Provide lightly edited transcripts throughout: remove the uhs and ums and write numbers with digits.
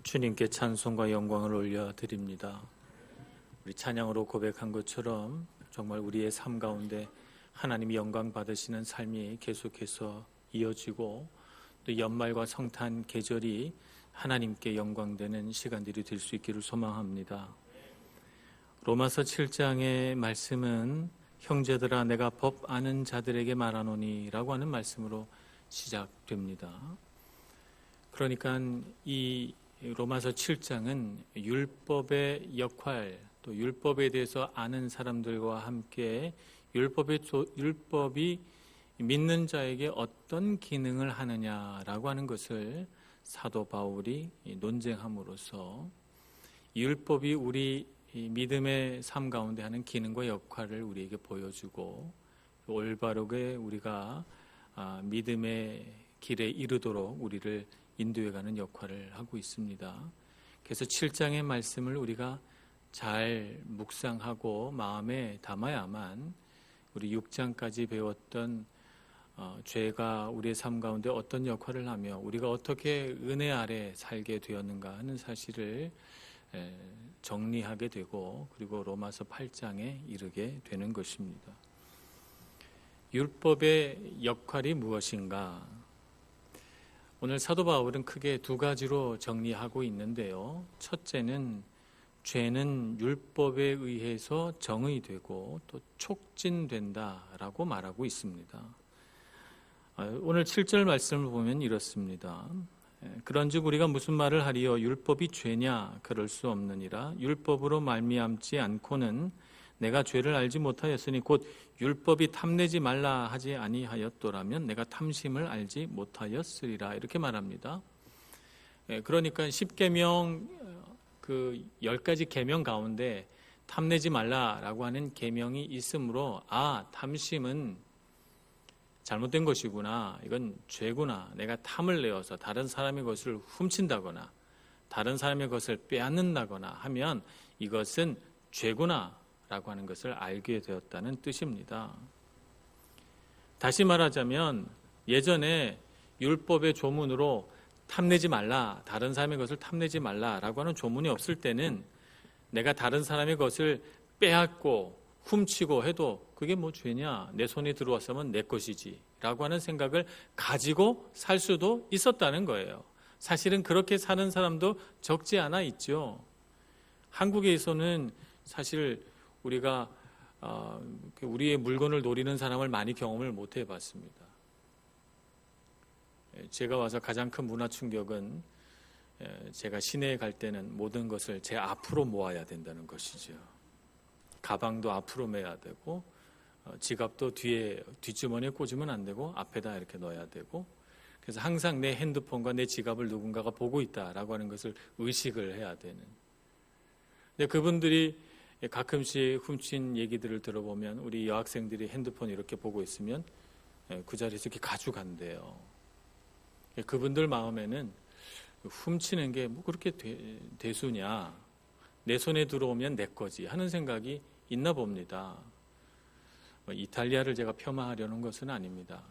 주님께 찬송과 영광을 올려드립니다. 우리 찬양으로 고백한 것처럼 정말 우리의 삶 가운데 하나님이 영광 받으시는 삶이 계속해서 이어지고 또 연말과 성탄 계절이 하나님께 영광되는 시간들이 될 수 있기를 소망합니다. 로마서 7장의 말씀은 형제들아 내가 법 아는 자들에게 말하노니 라고 하는 말씀으로 시작됩니다. 그러니까 이 로마서 7장은 율법의 역할, 또 율법에 대해서 아는 사람들과 함께 율법이 믿는 자에게 어떤 기능을 하느냐라고 하는 것을 사도 바울이 논쟁함으로써 율법이 우리 믿음의 삶 가운데 하는 기능과 역할을 우리에게 보여주고 올바르게 우리가 믿음의 길에 이르도록 우리를 인도해가는 역할을 하고 있습니다. 그래서 7장의 말씀을 우리가 잘 묵상하고 마음에 담아야만 우리 6장까지 배웠던 죄가 우리의 삶 가운데 어떤 역할을 하며 우리가 어떻게 은혜 아래 살게 되었는가 하는 사실을 정리하게 되고 그리고 로마서 8장에 이르게 되는 것입니다. 율법의 역할이 무엇인가? 오늘 사도 바울은 크게 두 가지로 정리하고 있는데요. 첫째는 죄는 율법에 의해서 정의되고 또 촉진된다라고 말하고 있습니다. 오늘 7절 말씀을 보면 이렇습니다. 그런즉 우리가 무슨 말을 하리요? 율법이 죄냐? 그럴 수 없느니라. 율법으로 말미암지 않고는 내가 죄를 알지 못하였으니 곧 율법이 탐내지 말라 하지 아니하였더라면 내가 탐심을 알지 못하였으리라. 이렇게 말합니다. 그러니까 10계명 그 10가지 계명 가운데 탐내지 말라라고 하는 계명이 있으므로 탐심은 잘못된 것이구나. 이건 죄구나. 내가 탐을 내어서 다른 사람의 것을 훔친다거나 다른 사람의 것을 빼앗는다거나 하면 이것은 죄구나 라고 하는 것을 알게 되었다는 뜻입니다. 다시 말하자면 예전에 율법의 조문으로 탐내지 말라, 다른 사람의 것을 탐내지 말라라고 하는 조문이 없을 때는 내가 다른 사람의 것을 빼앗고 훔치고 해도 그게 뭐 죄냐? 내 손에 들어왔으면 내 것이지 라고 하는 생각을 가지고 살 수도 있었다는 거예요. 사실은 그렇게 사는 사람도 적지 않아 있죠. 한국에서는 사실 우리가 우리의 물건을 노리는 사람을 많이 경험을 못 해봤습니다. 제가 와서 가장 큰 문화 충격은 제가 시내에 갈 때는 모든 것을 제 앞으로 모아야 된다는 것이죠. 가방도 앞으로 매야 되고 지갑도 뒤에 뒷주머니에 꽂으면 안 되고 앞에다 이렇게 넣어야 되고 그래서 항상 내 핸드폰과 내 지갑을 누군가가 보고 있다라고 하는 것을 의식을 해야 되는. 근데 그분들이 가끔씩 훔친 얘기들을 들어보면 우리 여학생들이 핸드폰 이렇게 보고 있으면 그 자리에서 이렇게 가져간대요. 그분들 마음에는 훔치는 게 뭐 그렇게 대수냐, 내 손에 들어오면 내 거지 하는 생각이 있나 봅니다. 이탈리아를 제가 폄하하려는 것은 아닙니다.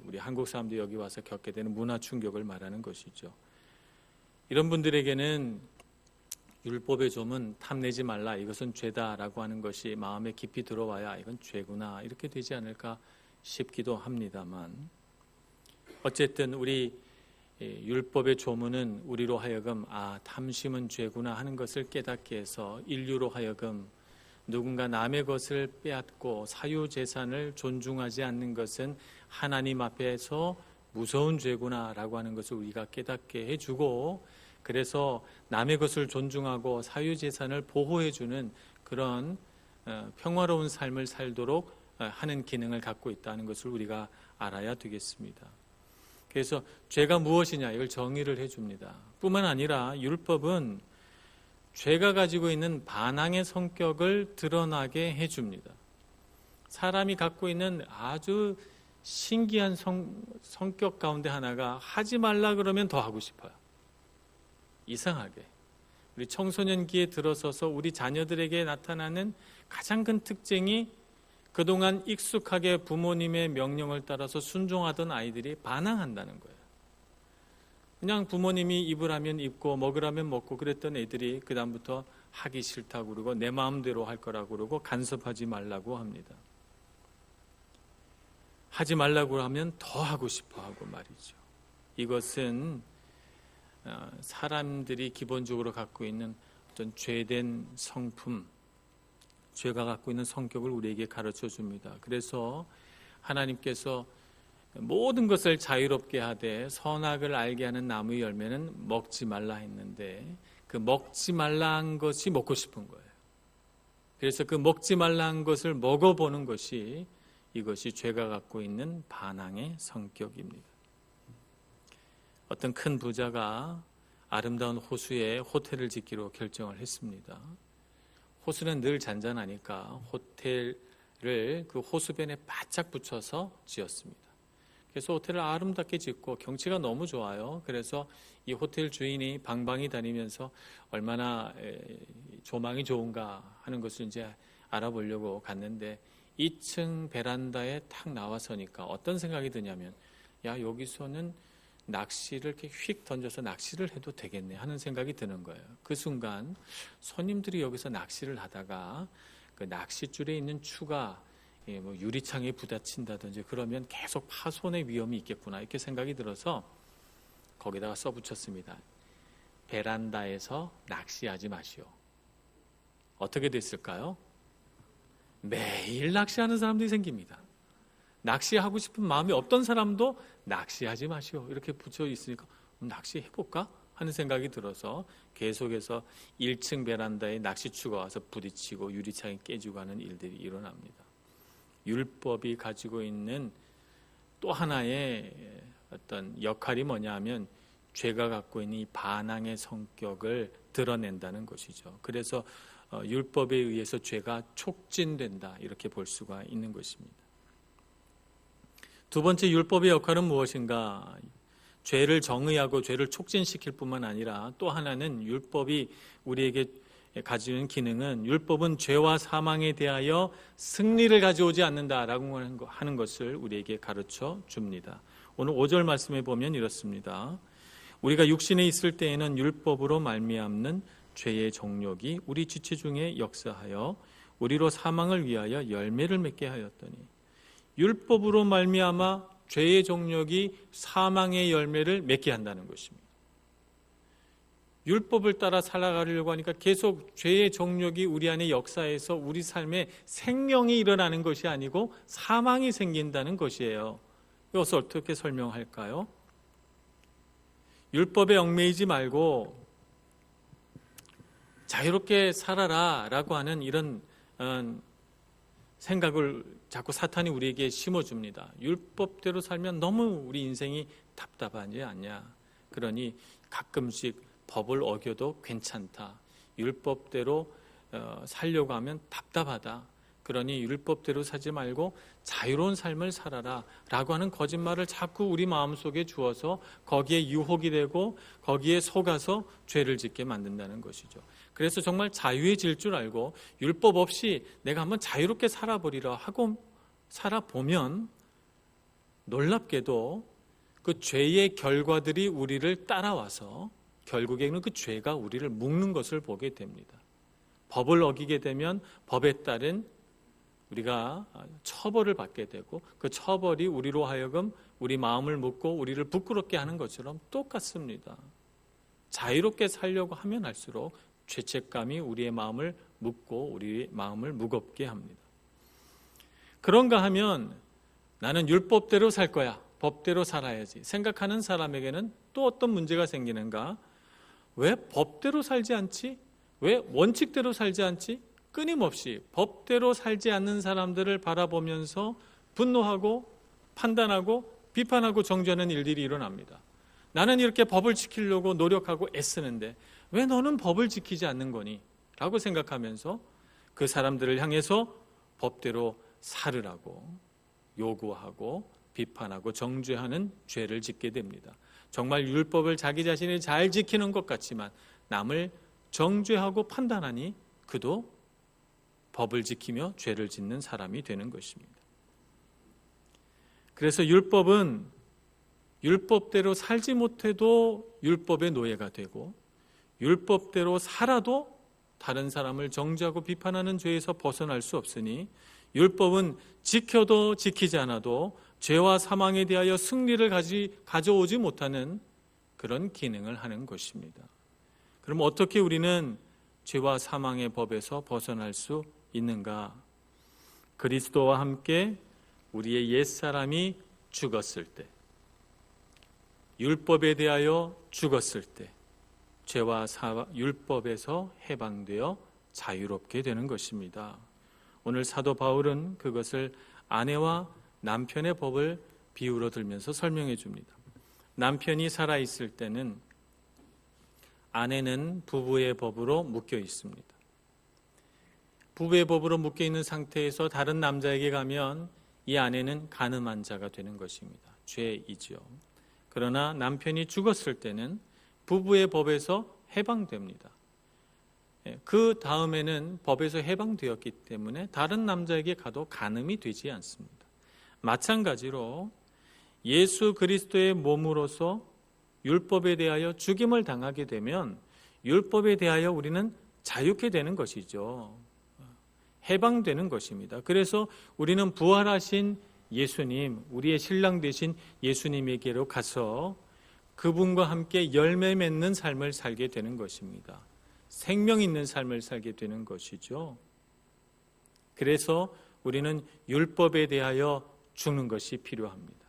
우리 한국 사람들이 여기 와서 겪게 되는 문화 충격을 말하는 것이죠. 이런 분들에게는 율법의 조문 탐내지 말라 이것은 죄다라고 하는 것이 마음에 깊이 들어와야 이건 죄구나 이렇게 되지 않을까 싶기도 합니다만 어쨌든 우리 율법의 조문은 우리로 하여금 탐심은 죄구나 하는 것을 깨닫게 해서 인류로 하여금 누군가 남의 것을 빼앗고 사유재산을 존중하지 않는 것은 하나님 앞에서 무서운 죄구나라고 하는 것을 우리가 깨닫게 해주고 그래서 남의 것을 존중하고 사유재산을 보호해주는 그런 평화로운 삶을 살도록 하는 기능을 갖고 있다는 것을 우리가 알아야 되겠습니다. 그래서 죄가 무엇이냐 이걸 정의를 해줍니다. 뿐만 아니라 율법은 죄가 가지고 있는 반항의 성격을 드러나게 해줍니다. 사람이 갖고 있는 아주 신기한 성격 가운데 하나가 하지 말라 그러면 더 하고 싶어요. 이상하게 우리 청소년기에 들어서서 우리 자녀들에게 나타나는 가장 큰 특징이 그동안 익숙하게 부모님의 명령을 따라서 순종하던 아이들이 반항한다는 거예요. 그냥 부모님이 입으라면 입고 먹으라면 먹고 그랬던 애들이 그 다음부터 하기 싫다고 그러고 내 마음대로 할 거라고 그러고 간섭하지 말라고 합니다. 하지 말라고 하면 더 하고 싶어 하고 말이죠. 이것은 사람들이 기본적으로 갖고 있는 어떤 죄된 성품, 죄가 갖고 있는 성격을 우리에게 가르쳐 줍니다. 그래서 하나님께서 모든 것을 자유롭게 하되 선악을 알게 하는 나무의 열매는 먹지 말라 했는데 그 먹지 말라 한 것이 먹고 싶은 거예요. 그래서 그 먹지 말라 한 것을 먹어보는 것이 이것이 죄가 갖고 있는 반항의 성격입니다. 어떤 큰 부자가 아름다운 호수에 호텔을 짓기로 결정을 했습니다. 호수는 늘 잔잔하니까 호텔을 그 호수변에 바짝 붙여서 지었습니다. 그래서 호텔을 아름답게 짓고 경치가 너무 좋아요. 그래서 이 호텔 주인이 방방이 다니면서 얼마나 조망이 좋은가 하는 것을 이제 알아보려고 갔는데 2층 베란다에 탁 나와서니까 어떤 생각이 드냐면 야, 여기서는 낚시를 이렇게 휙 던져서 낚시를 해도 되겠네 하는 생각이 드는 거예요. 그 순간 손님들이 여기서 낚시를 하다가 그 낚싯줄에 있는 추가 뭐 유리창에 부딪힌다든지 그러면 계속 파손의 위험이 있겠구나 이렇게 생각이 들어서 거기다가 써붙였습니다. 베란다에서 낚시하지 마시오. 어떻게 됐을까요? 매일 낚시하는 사람들이 생깁니다. 낚시하고 싶은 마음이 없던 사람도 낚시하지 마시오 이렇게 붙여 있으니까 낚시해볼까 하는 생각이 들어서 계속해서 1층 베란다에 낚시추가 와서 부딪히고 유리창이 깨지고 하는 일들이 일어납니다. 율법이 가지고 있는 또 하나의 어떤 역할이 뭐냐 하면 죄가 갖고 있는 이 반항의 성격을 드러낸다는 것이죠. 그래서 율법에 의해서 죄가 촉진된다 이렇게 볼 수가 있는 것입니다. 두 번째 율법의 역할은 무엇인가? 죄를 정의하고 죄를 촉진시킬 뿐만 아니라 또 하나는 율법이 우리에게 가지는 기능은 율법은 죄와 사망에 대하여 승리를 가져오지 않는다라고 하는 것을 우리에게 가르쳐 줍니다. 오늘 5절 말씀에 보면 이렇습니다. 우리가 육신에 있을 때에는 율법으로 말미암는 죄의 정욕이 우리 지체 중에 역사하여 우리로 사망을 위하여 열매를 맺게 하였더니 율법으로 말미암아 죄의 정욕이 사망의 열매를 맺게 한다는 것입니다. 율법을 따라 살아가려고 하니까 계속 죄의 정욕이 우리 안에 역사해서 우리 삶에 생명이 일어나는 것이 아니고 사망이 생긴다는 것이에요. 이것을 어떻게 설명할까요? 율법에 얽매이지 말고 자유롭게 살아라 라고 하는 이런 생각을 자꾸 사탄이 우리에게 심어줍니다. 율법대로 살면 너무 우리 인생이 답답하지 않냐. 그러니 가끔씩 법을 어겨도 괜찮다. 율법대로 살려고 하면 답답하다. 그러니 율법대로 살지 말고 자유로운 삶을 살아라 라고 하는 거짓말을 자꾸 우리 마음속에 주어서 거기에 유혹이 되고 거기에 속아서 죄를 짓게 만든다는 것이죠. 그래서 정말 자유해질 줄 알고 율법 없이 내가 한번 자유롭게 살아보리라 하고 살아보면 놀랍게도 그 죄의 결과들이 우리를 따라와서 결국에는 그 죄가 우리를 묶는 것을 보게 됩니다. 법을 어기게 되면 법에 따른 우리가 처벌을 받게 되고 그 처벌이 우리로 하여금 우리 마음을 묶고 우리를 부끄럽게 하는 것처럼 똑같습니다. 자유롭게 살려고 하면 할수록 죄책감이 우리의 마음을 묶고 우리의 마음을 무겁게 합니다. 그런가 하면 나는 율법대로 살 거야. 법대로 살아야지. 생각하는 사람에게는 또 어떤 문제가 생기는가? 왜 법대로 살지 않지? 왜 원칙대로 살지 않지? 끊임없이 법대로 살지 않는 사람들을 바라보면서 분노하고 판단하고 비판하고 정죄하는 일들이 일어납니다. 나는 이렇게 법을 지키려고 노력하고 애쓰는데 왜 너는 법을 지키지 않는 거니? 라고 생각하면서 그 사람들을 향해서 법대로 살으라고 요구하고 비판하고 정죄하는 죄를 짓게 됩니다. 정말 율법을 자기 자신이 잘 지키는 것 같지만 남을 정죄하고 판단하니 그도 법을 지키며 죄를 짓는 사람이 되는 것입니다. 그래서 율법은 율법대로 살지 못해도 율법의 노예가 되고 율법대로 살아도 다른 사람을 정죄하고 비판하는 죄에서 벗어날 수 없으니 율법은 지켜도 지키지 않아도 죄와 사망에 대하여 승리를 가져오지 못하는 그런 기능을 하는 것입니다. 그럼 어떻게 우리는 죄와 사망의 법에서 벗어날 수 있는가? 그리스도와 함께 우리의 옛사람이 죽었을 때, 율법에 대하여 죽었을 때 죄와 율법에서 해방되어 자유롭게 되는 것입니다. 오늘 사도 바울은 그것을 아내와 남편의 법을 비유로 들면서 설명해 줍니다. 남편이 살아있을 때는 아내는 부부의 법으로 묶여 있습니다. 부부의 법으로 묶여 있는 상태에서 다른 남자에게 가면 이 아내는 간음한 자가 되는 것입니다. 죄이죠. 그러나 남편이 죽었을 때는 부부의 법에서 해방됩니다. 그 다음에는 법에서 해방되었기 때문에 다른 남자에게 가도 간음이 되지 않습니다. 마찬가지로 예수 그리스도의 몸으로서 율법에 대하여 죽임을 당하게 되면 율법에 대하여 우리는 자유케 되는 것이죠. 해방되는 것입니다. 그래서 우리는 부활하신 예수님, 우리의 신랑 되신 예수님에게로 가서 그분과 함께 열매 맺는 삶을 살게 되는 것입니다. 생명 있는 삶을 살게 되는 것이죠. 그래서 우리는 율법에 대하여 죽는 것이 필요합니다.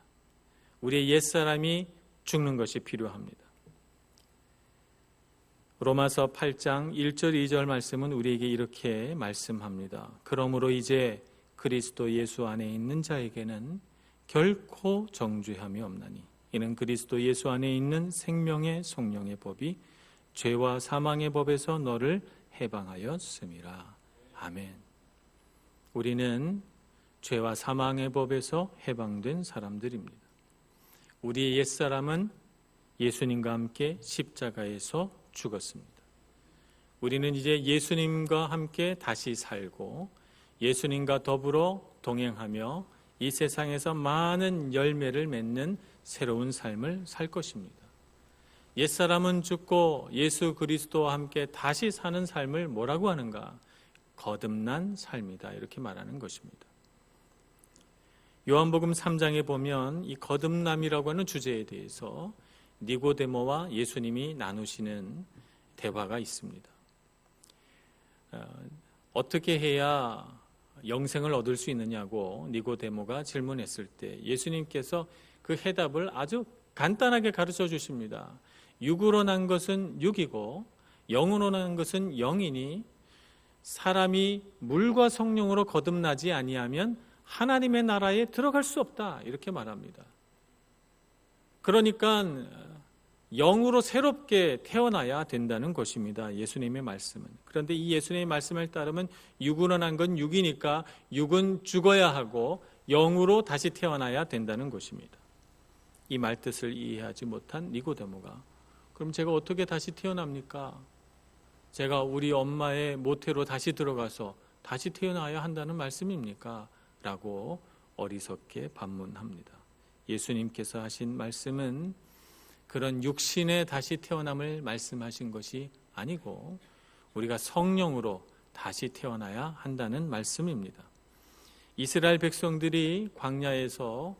우리의 옛사람이 죽는 것이 필요합니다. 로마서 8장 1절 2절 말씀은 우리에게 이렇게 말씀합니다. 그러므로 이제 그리스도 예수 안에 있는 자에게는 결코 정죄함이 없나니 이는 그리스도 예수 안에 있는 생명의 성령의 법이 죄와 사망의 법에서 너를 해방하였음이라. 아멘. 우리는 죄와 사망의 법에서 해방된 사람들입니다. 우리의 옛사람은 예수님과 함께 십자가에서 죽었습니다. 우리는 이제 예수님과 함께 다시 살고 예수님과 더불어 동행하며 이 세상에서 많은 열매를 맺는 새로운 삶을 살 것입니다. 옛사람은 죽고 예수 그리스도와 함께 다시 사는 삶을 뭐라고 하는가? 거듭난 삶이다, 이렇게 말하는 것입니다. 요한복음 3장에 보면 이 거듭남이라고 하는 주제에 대해서 니고데모와 예수님이 나누시는 대화가 있습니다. 어떻게 해야 영생을 얻을 수 있느냐고 니고데모가 질문했을 때 예수님께서 그 해답을 아주 간단하게 가르쳐 주십니다. 육으로 난 것은 육이고 영으로 난 것은 영이니 사람이 물과 성령으로 거듭나지 아니하면 하나님의 나라에 들어갈 수 없다, 이렇게 말합니다. 그러니까 영으로 새롭게 태어나야 된다는 것입니다. 예수님의 말씀은. 그런데 이 예수님의 말씀을 따르면 육으로 난 건 육이니까 육은 죽어야 하고 영으로 다시 태어나야 된다는 것입니다. 이 말뜻을 이해하지 못한 니고데모가 그럼 제가 어떻게 다시 태어납니까? 제가 우리 엄마의 모태로 다시 들어가서 다시 태어나야 한다는 말씀입니까? 라고 어리석게 반문합니다. 예수님께서 하신 말씀은 그런 육신의 다시 태어남을 말씀하신 것이 아니고 우리가 성령으로 다시 태어나야 한다는 말씀입니다. 이스라엘 백성들이 광야에서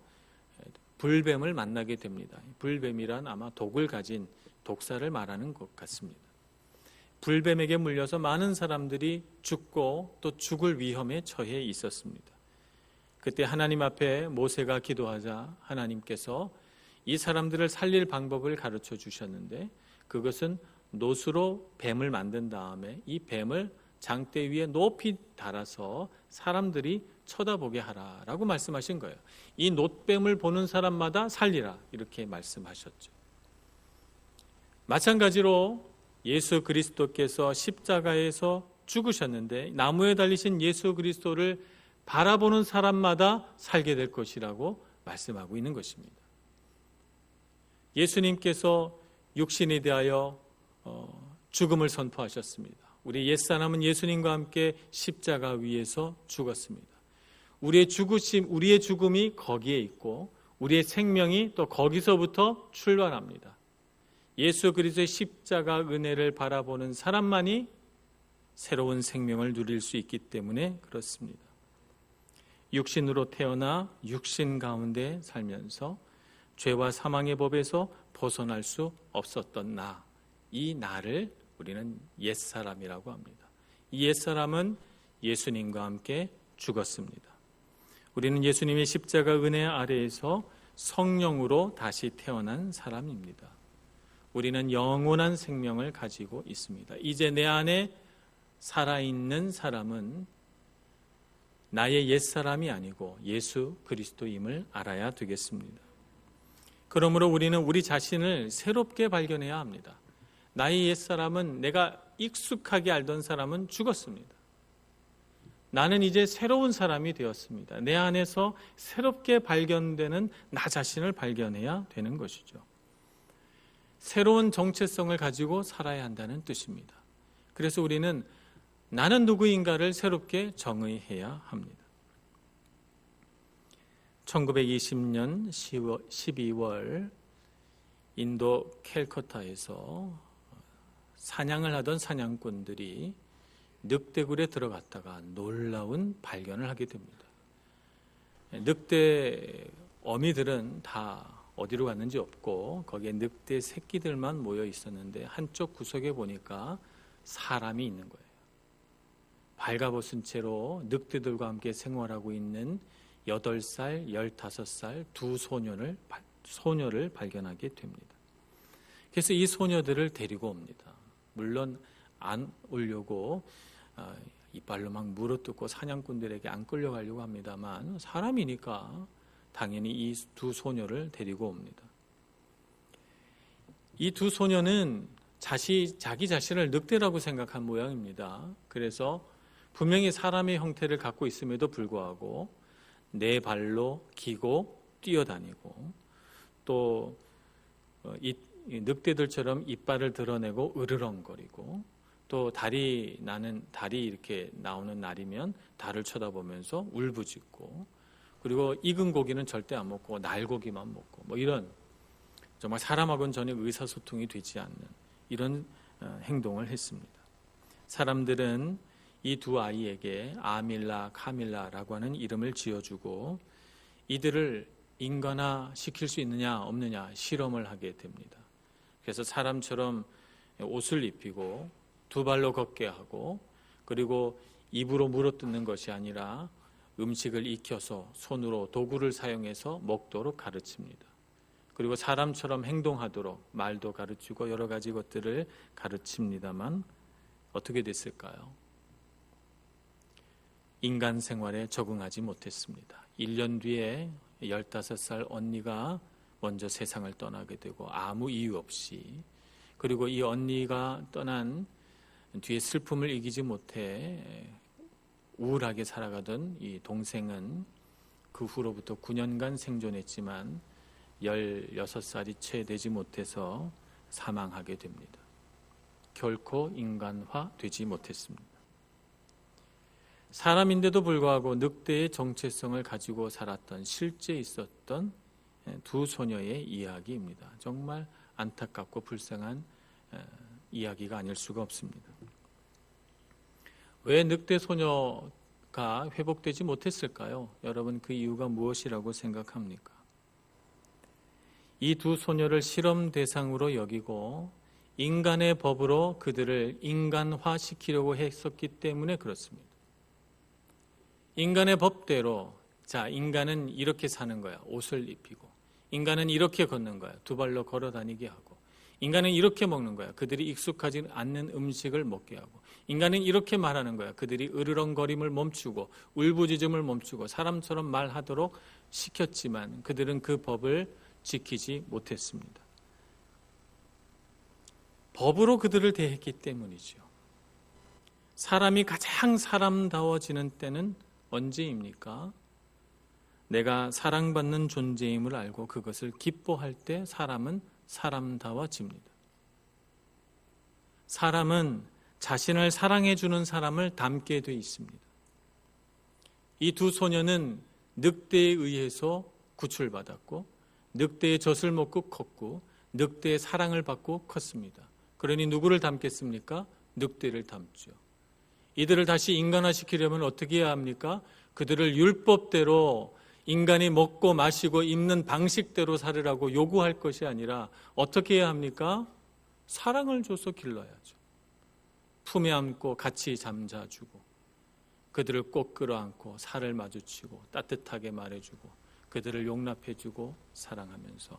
불뱀을 만나게 됩니다. 불뱀이란 아마 독을 가진 독사를 말하는 것 같습니다. 불뱀에게 물려서 많은 사람들이 죽고 또 죽을 위험에 처해 있었습니다. 그때 하나님 앞에 모세가 기도하자 하나님께서 이 사람들을 살릴 방법을 가르쳐 주셨는데 그것은 놋으로 뱀을 만든 다음에 이 뱀을 장대 위에 높이 달아서 사람들이 쳐다보게 하라라고 말씀하신 거예요. 이 놋뱀을 보는 사람마다 살리라, 이렇게 말씀하셨죠. 마찬가지로 예수 그리스도께서 십자가에서 죽으셨는데 나무에 달리신 예수 그리스도를 바라보는 사람마다 살게 될 것이라고 말씀하고 있는 것입니다. 예수님께서 육신에 대하여 죽음을 선포하셨습니다. 우리 옛사람은 예수님과 함께 십자가 위에서 죽었습니다. 우리의 죽음이 거기에 있고 우리의 생명이 또 거기서부터 출발합니다. 예수 그리스도의 십자가 은혜를 바라보는 사람만이 새로운 생명을 누릴 수 있기 때문에 그렇습니다. 육신으로 태어나 육신 가운데 살면서 죄와 사망의 법에서 벗어날 수 없었던 이 나를 우리는 옛사람이라고 합니다. 이 옛사람은 예수님과 함께 죽었습니다. 우리는 예수님의 십자가 은혜 아래에서 성령으로 다시 태어난 사람입니다. 우리는 영원한 생명을 가지고 있습니다. 이제 내 안에 살아있는 사람은 나의 옛사람이 아니고 예수 그리스도임을 알아야 되겠습니다. 그러므로 우리는 우리 자신을 새롭게 발견해야 합니다. 나의 옛사람은, 내가 익숙하게 알던 사람은 죽었습니다. 나는 이제 새로운 사람이 되었습니다. 내 안에서 새롭게 발견되는 나 자신을 발견해야 되는 것이죠. 새로운 정체성을 가지고 살아야 한다는 뜻입니다. 그래서 우리는 나는 누구인가를 새롭게 정의해야 합니다. 1920년 12월 인도 캘커타에서 사냥을 하던 사냥꾼들이 늑대굴에 들어갔다가 놀라운 발견을 하게 됩니다. 늑대 어미들은 다 어디로 갔는지 없고 거기에 늑대 새끼들만 모여 있었는데 한쪽 구석에 보니까 사람이 있는 거예요. 발가벗은 채로 늑대들과 함께 생활하고 있는 8살, 15살 두 소녀를 발견하게 됩니다. 그래서 이 소녀들을 데리고 옵니다. 물론 안 오려고 이빨로 막 물어뜯고 사냥꾼들에게 안 끌려가려고 합니다만 사람이니까 당연히 이 두 소녀를 데리고 옵니다. 이 두 소녀는 자기 자신을 늑대라고 생각한 모양입니다. 그래서 분명히 사람의 형태를 갖고 있음에도 불구하고 네 발로 기고 뛰어다니고 또 이 늑대들처럼 이빨을 드러내고 으르렁거리고 또 달이 이렇게 나오는 날이면 달을 쳐다보면서 울부짖고 그리고 익은 고기는 절대 안 먹고 날고기만 먹고 뭐 이런 정말 사람하고는 전혀 의사소통이 되지 않는 이런 행동을 했습니다. 사람들은 이 두 아이에게 아밀라, 카밀라라고 하는 이름을 지어주고 이들을 인간화 시킬 수 있느냐 없느냐 실험을 하게 됩니다. 그래서 사람처럼 옷을 입히고 두 발로 걷게 하고 그리고 입으로 물어뜯는 것이 아니라 음식을 익혀서 손으로 도구를 사용해서 먹도록 가르칩니다. 그리고 사람처럼 행동하도록 말도 가르치고 여러 가지 것들을 가르칩니다만 어떻게 됐을까요? 인간 생활에 적응하지 못했습니다. 1년 뒤에 15살 언니가 먼저 세상을 떠나게 되고 아무 이유 없이 그리고 이 언니가 떠난 뒤에 슬픔을 이기지 못해 우울하게 살아가던 이 동생은 그 후로부터 9년간 생존했지만 16살이 채 되지 못해서 사망하게 됩니다. 결코 인간화 되지 못했습니다. 사람인데도 불구하고 늑대의 정체성을 가지고 살았던 실제 있었던 두 소녀의 이야기입니다. 정말 안타깝고 불쌍한 이야기가 아닐 수가 없습니다. 왜 늑대 소녀가 회복되지 못했을까요? 여러분 그 이유가 무엇이라고 생각합니까? 이 두 소녀를 실험 대상으로 여기고 인간의 법으로 그들을 인간화시키려고 했었기 때문에 그렇습니다. 인간의 법대로 인간은 이렇게 사는 거야. 옷을 입히고 인간은 이렇게 걷는 거야. 두 발로 걸어 다니게 하고 인간은 이렇게 먹는 거야. 그들이 익숙하지 않는 음식을 먹게 하고 인간은 이렇게 말하는 거야. 그들이 으르렁거림을 멈추고 울부짖음을 멈추고 사람처럼 말하도록 시켰지만 그들은 그 법을 지키지 못했습니다. 법으로 그들을 대했기 때문이죠. 사람이 가장 사람다워지는 때는 언제입니까? 내가 사랑받는 존재임을 알고 그것을 기뻐할 때 사람은 사람다워집니다. 사람은 자신을 사랑해 주는 사람을 닮게 돼 있습니다. 이 두 소녀는 늑대에 의해서 구출받았고 늑대의 젖을 먹고 컸고 늑대의 사랑을 받고 컸습니다. 그러니 누구를 닮겠습니까? 늑대를 닮죠. 이들을 다시 인간화시키려면 어떻게 해야 합니까? 그들을 율법대로 인간이 먹고 마시고 입는 방식대로 살으라고 요구할 것이 아니라 어떻게 해야 합니까? 사랑을 줘서 길러야죠. 품에 안고 같이 잠자주고 그들을 꼭 끌어안고 살을 마주치고 따뜻하게 말해주고 그들을 용납해주고 사랑하면서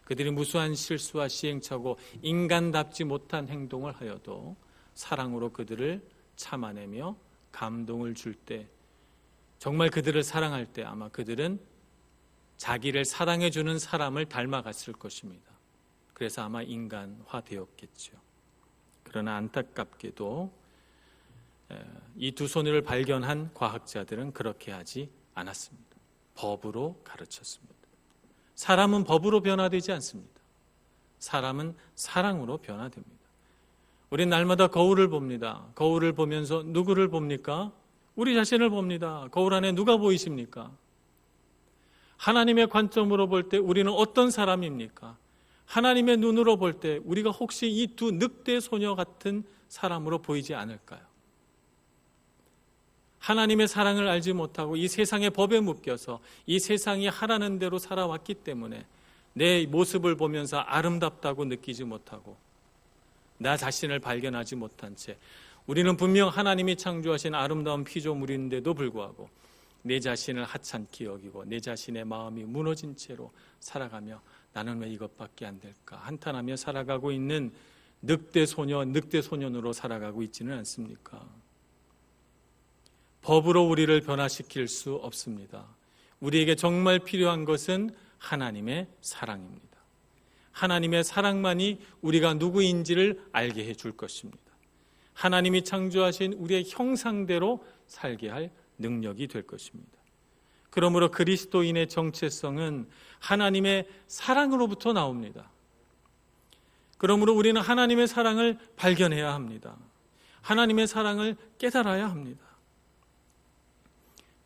그들이 무수한 실수와 시행착오 인간답지 못한 행동을 하여도 사랑으로 그들을 참아내며 감동을 줄 때 정말 그들을 사랑할 때 아마 그들은 자기를 사랑해주는 사람을 닮아갔을 것입니다. 그래서 아마 인간화되었겠죠. 그러나 안타깝게도 이 두 소녀를 발견한 과학자들은 그렇게 하지 않았습니다. 법으로 가르쳤습니다. 사람은 법으로 변화되지 않습니다. 사람은 사랑으로 변화됩니다. 우린 날마다 거울을 봅니다. 거울을 보면서 누구를 봅니까? 우리 자신을 봅니다. 거울 안에 누가 보이십니까? 하나님의 관점으로 볼 때 우리는 어떤 사람입니까? 하나님의 눈으로 볼 때 우리가 혹시 이 두 늑대 소녀 같은 사람으로 보이지 않을까요? 하나님의 사랑을 알지 못하고 이 세상의 법에 묶여서 이 세상이 하라는 대로 살아왔기 때문에 내 모습을 보면서 아름답다고 느끼지 못하고 나 자신을 발견하지 못한 채 우리는 분명 하나님이 창조하신 아름다운 피조물인데도 불구하고 내 자신을 하찮게 여기고 내 자신의 마음이 무너진 채로 살아가며 나는 왜 이것밖에 안 될까 한탄하며 살아가고 있는 늑대 소년으로 살아가고 있지는 않습니까? 법으로 우리를 변화시킬 수 없습니다. 우리에게 정말 필요한 것은 하나님의 사랑입니다. 하나님의 사랑만이 우리가 누구인지를 알게 해줄 것입니다. 하나님이 창조하신 우리의 형상대로 살게 할 능력이 될 것입니다. 그러므로 그리스도인의 정체성은 하나님의 사랑으로부터 나옵니다. 그러므로 우리는 하나님의 사랑을 발견해야 합니다. 하나님의 사랑을 깨달아야 합니다.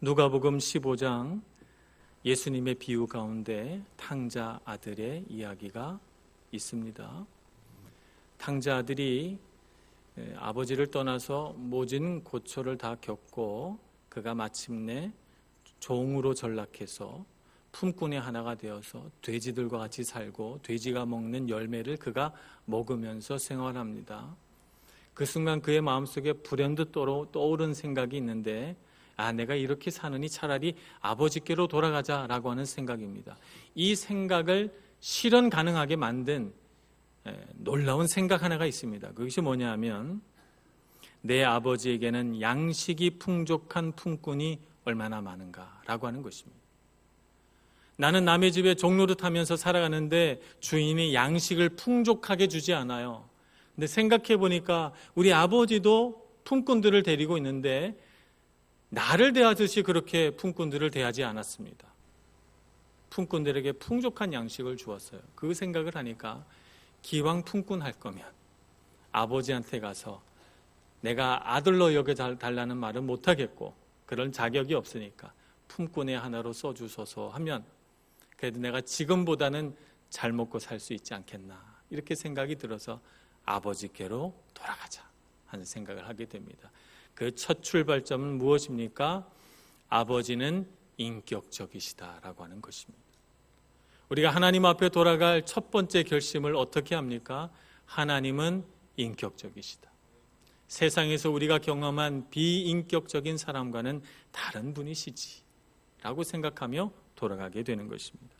누가복음 15장 예수님의 비유 가운데 탕자 아들의 이야기가 있습니다. 탕자 아들이 아버지를 떠나서 모진 고초를 다 겪고 그가 마침내 종으로 전락해서 품꾼의 하나가 되어서 돼지들과 같이 살고 돼지가 먹는 열매를 그가 먹으면서 생활합니다. 그 순간 그의 마음속에 불현듯 떠오른 생각이 있는데 내가 이렇게 사느니 차라리 아버지께로 돌아가자라고 하는 생각입니다. 이 생각을 실현 가능하게 만든 놀라운 생각 하나가 있습니다. 그것이 뭐냐 하면 내 아버지에게는 양식이 풍족한 품꾼이 얼마나 많은가라고 하는 것입니다. 나는 남의 집에 종노릇하면서 살아가는데 주인이 양식을 풍족하게 주지 않아요. 근데 생각해 보니까 우리 아버지도 품꾼들을 데리고 있는데 나를 대하듯이 그렇게 품꾼들을 대하지 않았습니다. 품꾼들에게 풍족한 양식을 주었어요. 그 생각을 하니까 기왕 품꾼 할 거면 아버지한테 가서 내가 아들로 여겨달라는 말은 못하겠고 그런 자격이 없으니까 품꾼의 하나로 써주소서 하면 그래도 내가 지금보다는 잘 먹고 살 수 있지 않겠나 이렇게 생각이 들어서 아버지께로 돌아가자 하는 생각을 하게 됩니다. 그 첫 출발점은 무엇입니까? 아버지는 인격적이시다라고 하는 것입니다. 우리가 하나님 앞에 돌아갈 첫 번째 결심을 어떻게 합니까? 하나님은 인격적이시다. 세상에서 우리가 경험한 비인격적인 사람과는 다른 분이시지 라고 생각하며 돌아가게 되는 것입니다.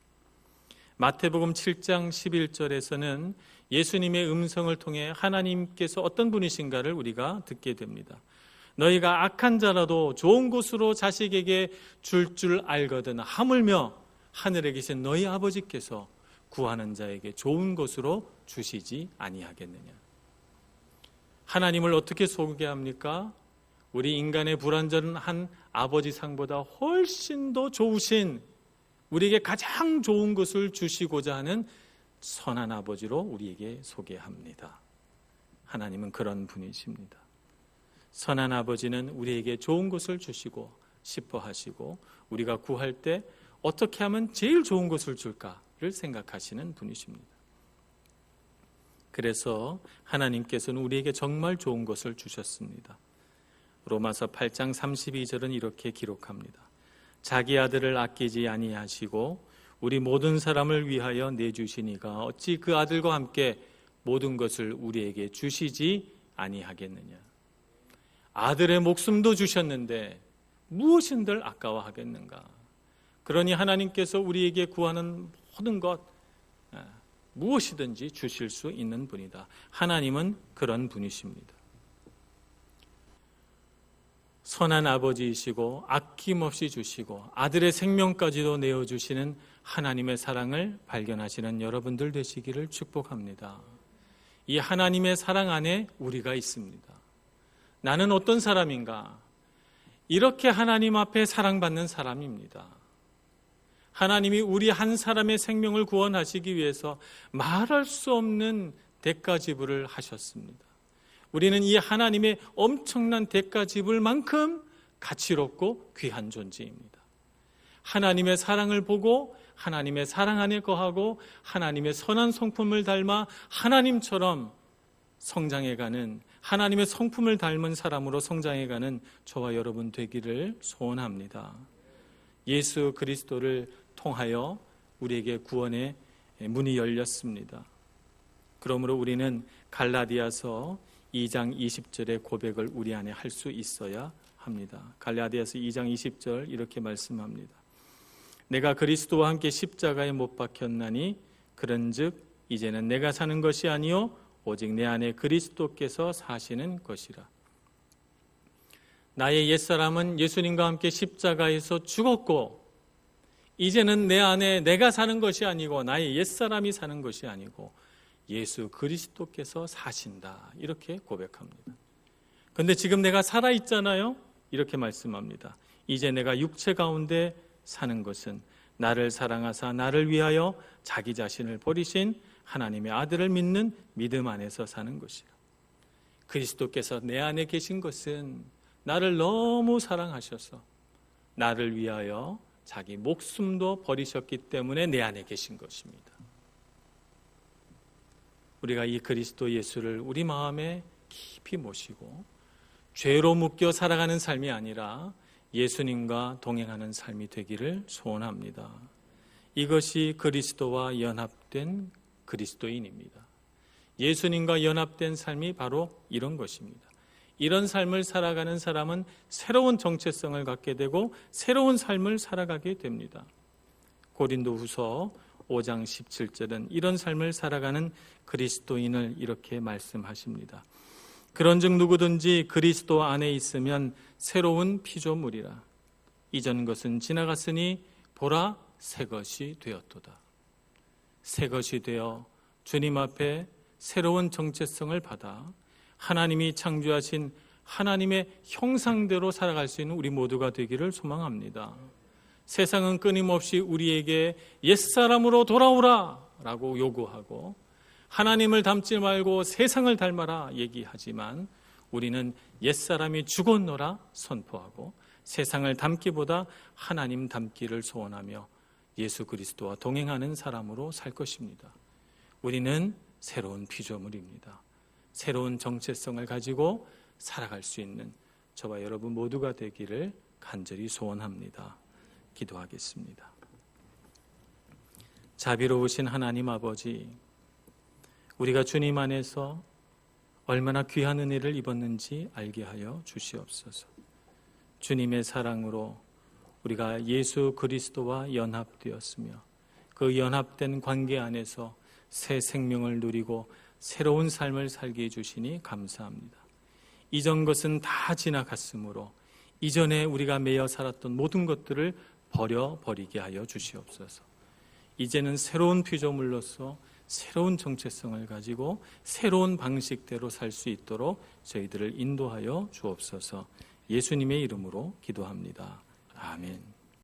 마태복음 7장 11절에서는 예수님의 음성을 통해 하나님께서 어떤 분이신가를 우리가 듣게 됩니다. 너희가 악한 자라도 좋은 곳으로 자식에게 줄 알거든 하물며 하늘에 계신 너희 아버지께서 구하는 자에게 좋은 곳으로 주시지 아니하겠느냐. 하나님을 어떻게 소개합니까? 우리 인간의 불완전한 아버지 상보다 훨씬 더 좋으신 우리에게 가장 좋은 것을 주시고자 하는 선한 아버지로 우리에게 소개합니다. 하나님은 그런 분이십니다. 선한 아버지는 우리에게 좋은 것을 주시고 싶어 하시고 우리가 구할 때 어떻게 하면 제일 좋은 것을 줄까 생각하시는 분이십니다. 그래서 하나님께서는 우리에게 정말 좋은 것을 주셨습니다. 로마서 8장 32절은 이렇게 기록합니다. 자기 아들을 아끼지 아니하시고 우리 모든 사람을 위하여 내주시니가 어찌 그 아들과 함께 모든 것을 우리에게 주시지 아니하겠느냐. 아들의 목숨도 주셨는데 무엇인들 아까워하겠는가. 그러니 하나님께서 우리에게 구하는 모든 것 무엇이든지 주실 수 있는 분이다. 하나님은 그런 분이십니다. 선한 아버지이시고 아낌없이 주시고 아들의 생명까지도 내어주시는 하나님의 사랑을 발견하시는 여러분들 되시기를 축복합니다. 이 하나님의 사랑 안에 우리가 있습니다. 나는 어떤 사람인가? 이렇게 하나님 앞에 사랑받는 사람입니다. 하나님이 우리 한 사람의 생명을 구원하시기 위해서 말할 수 없는 대가 지불을 하셨습니다. 우리는 이 하나님의 엄청난 대가 지불 만큼 가치롭고 귀한 존재입니다. 하나님의 사랑을 보고 하나님의 사랑 안에 거하고 하나님의 선한 성품을 닮아 하나님처럼 성장해가는, 하나님의 성품을 닮은 사람으로 성장해가는 저와 여러분 되기를 소원합니다. 예수 그리스도를 통하여 우리에게 구원의 문이 열렸습니다. 그러므로 우리는 갈라디아서 2장 20절의 고백을 우리 안에 할 수 있어야 합니다. 갈라디아서 2장 20절 이렇게 말씀합니다. 내가 그리스도와 함께 십자가에 못 박혔나니 그런즉 이제는 내가 사는 것이 아니요 오직 내 안에 그리스도께서 사시는 것이라. 나의 옛사람은 예수님과 함께 십자가에서 죽었고 이제는 내 안에 내가 사는 것이 아니고 나의 옛사람이 사는 것이 아니고 예수 그리스도께서 사신다. 이렇게 고백합니다. 그런데 지금 내가 살아있잖아요. 이렇게 말씀합니다. 이제 내가 육체 가운데 사는 것은 나를 사랑하사 나를 위하여 자기 자신을 버리신 하나님의 아들을 믿는 믿음 안에서 사는 것이라. 그리스도께서 내 안에 계신 것은 나를 너무 사랑하셔서 나를 위하여 자기 목숨도 버리셨기 때문에 내 안에 계신 것입니다. 우리가 이 그리스도 예수를 우리 마음에 깊이 모시고 죄로 묶여 살아가는 삶이 아니라 예수님과 동행하는 삶이 되기를 소원합니다. 이것이 그리스도와 연합된 그리스도인입니다. 예수님과 연합된 삶이 바로 이런 것입니다. 이런 삶을 살아가는 사람은 새로운 정체성을 갖게 되고 새로운 삶을 살아가게 됩니다. 고린도후서 5장 17절은 이런 삶을 살아가는 그리스도인을 이렇게 말씀하십니다. 그런즉 누구든지 그리스도 안에 있으면 새로운 피조물이라. 이전 것은 지나갔으니 보라 새 것이 되었도다. 새 것이 되어 주님 앞에 새로운 정체성을 받아 하나님이 창조하신 하나님의 형상대로 살아갈 수 있는 우리 모두가 되기를 소망합니다. 세상은 끊임없이 우리에게 옛사람으로 돌아오라 라고 요구하고 하나님을 닮지 말고 세상을 닮아라 얘기하지만 우리는 옛사람이 죽었노라 선포하고 세상을 닮기보다 하나님 닮기를 소원하며 예수 그리스도와 동행하는 사람으로 살 것입니다. 우리는 새로운 피조물입니다. 새로운 정체성을 가지고 살아갈 수 있는 저와 여러분 모두가 되기를 간절히 소원합니다. 기도하겠습니다. 자비로우신 하나님 아버지, 우리가 주님 안에서 얼마나 귀한 은혜를 입었는지 알게 하여 주시옵소서. 주님의 사랑으로 우리가 예수 그리스도와 연합되었으며 그 연합된 관계 안에서 새 생명을 누리고 새로운 삶을 살게 해주시니 감사합니다. 이전 것은 다 지나갔으므로 이전에 우리가 매여 살았던 모든 것들을 버리게 하여 주시옵소서. 이제는 새로운 피조물로서 새로운 정체성을 가지고 새로운 방식대로 살 수 있도록 저희들을 인도하여 주옵소서. 예수님의 이름으로 기도합니다. 아멘.